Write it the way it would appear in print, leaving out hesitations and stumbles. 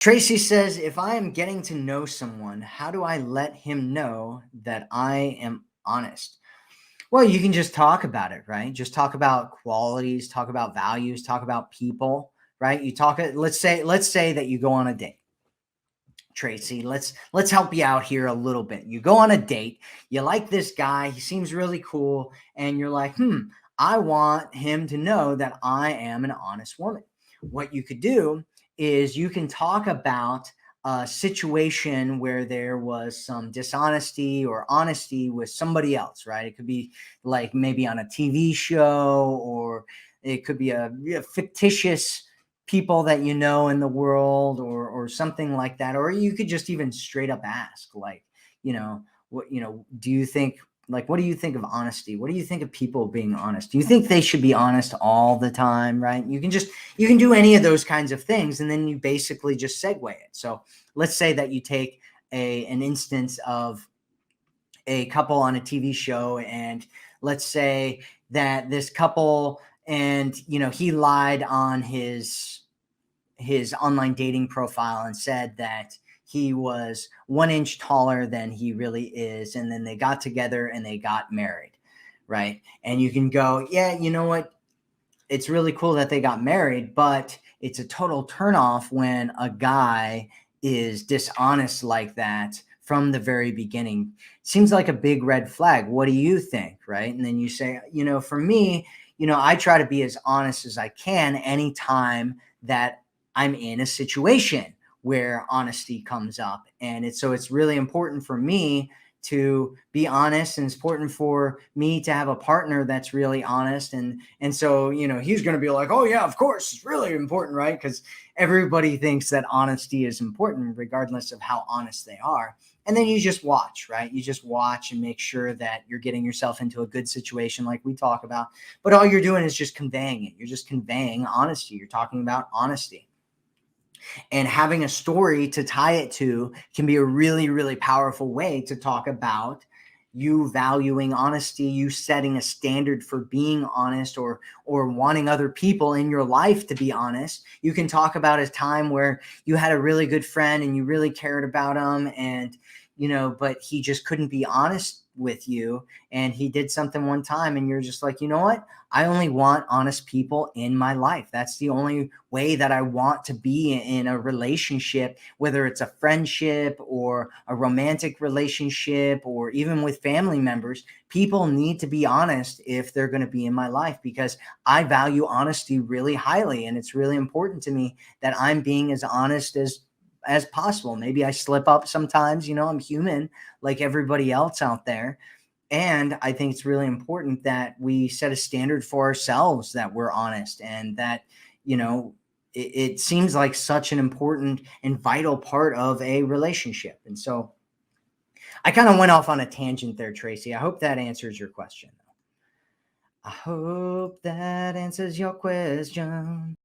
Tracy says, if I am getting to know someone, how do I let him know that I am honest? Well, you can just talk about it, right? Just talk about qualities, talk about values, talk about people, right? You talk let's say that you go on a date. Tracy, let's help you out here a little bit. You go on a date, you like this guy, he seems really cool, and you're like, I want him to know that I am an honest woman. What you could do is you can talk about a situation where there was some dishonesty or honesty with somebody else, right? It could be like maybe on a TV show, or it could be a fictitious people that you know in the world, or something like that. Or you could just even straight up ask, like, do you think, like, what do you think of honesty? What do you think of people being honest? Do you think they should be honest all the time? Right? You can do any of those kinds of things, and then you basically just segue it. So let's say that you take an instance of a couple on a TV show, and let's say that this couple, and he lied on his online dating profile and said that he was 1 inch taller than he really is, and then they got together and they got married, right? And you can go, yeah, you know what, it's really cool that they got married, but it's a total turnoff when a guy is dishonest like that from the very beginning. Seems like a big red flag. What do you think? Right? And then you say, for me, I try to be as honest as I can anytime that I'm in a situation where honesty comes up. And it's really important for me to be honest, and it's important for me to have a partner that's really honest. And so, he's going to be like, oh yeah, of course, it's really important, right? Because everybody thinks that honesty is important regardless of how honest they are. And then you just watch, right? You just watch and make sure that you're getting yourself into a good situation like we talk about. But all you're doing is just conveying it. You're just conveying honesty. You're talking about honesty. And having a story to tie it to can be a really, really powerful way to talk about you valuing honesty, you setting a standard for being honest, or wanting other people in your life to be honest. You can talk about a time where you had a really good friend and you really cared about him, and but he just couldn't be honest with you, and he did something one time, and you're just like, you know what, I only want honest people in my life. That's the only way that I want to be in a relationship, whether it's a friendship or a romantic relationship, or even with family members. People need to be honest if they're going to be in my life, because I value honesty really highly. And it's really important to me that I'm being as honest as possible. Maybe I slip up sometimes, I'm human like everybody else out there. And I think it's really important that we set a standard for ourselves, that we're honest, and that, it seems like such an important and vital part of a relationship. And so I kind of went off on a tangent there, Tracy. I hope that answers your question. I hope that answers your question.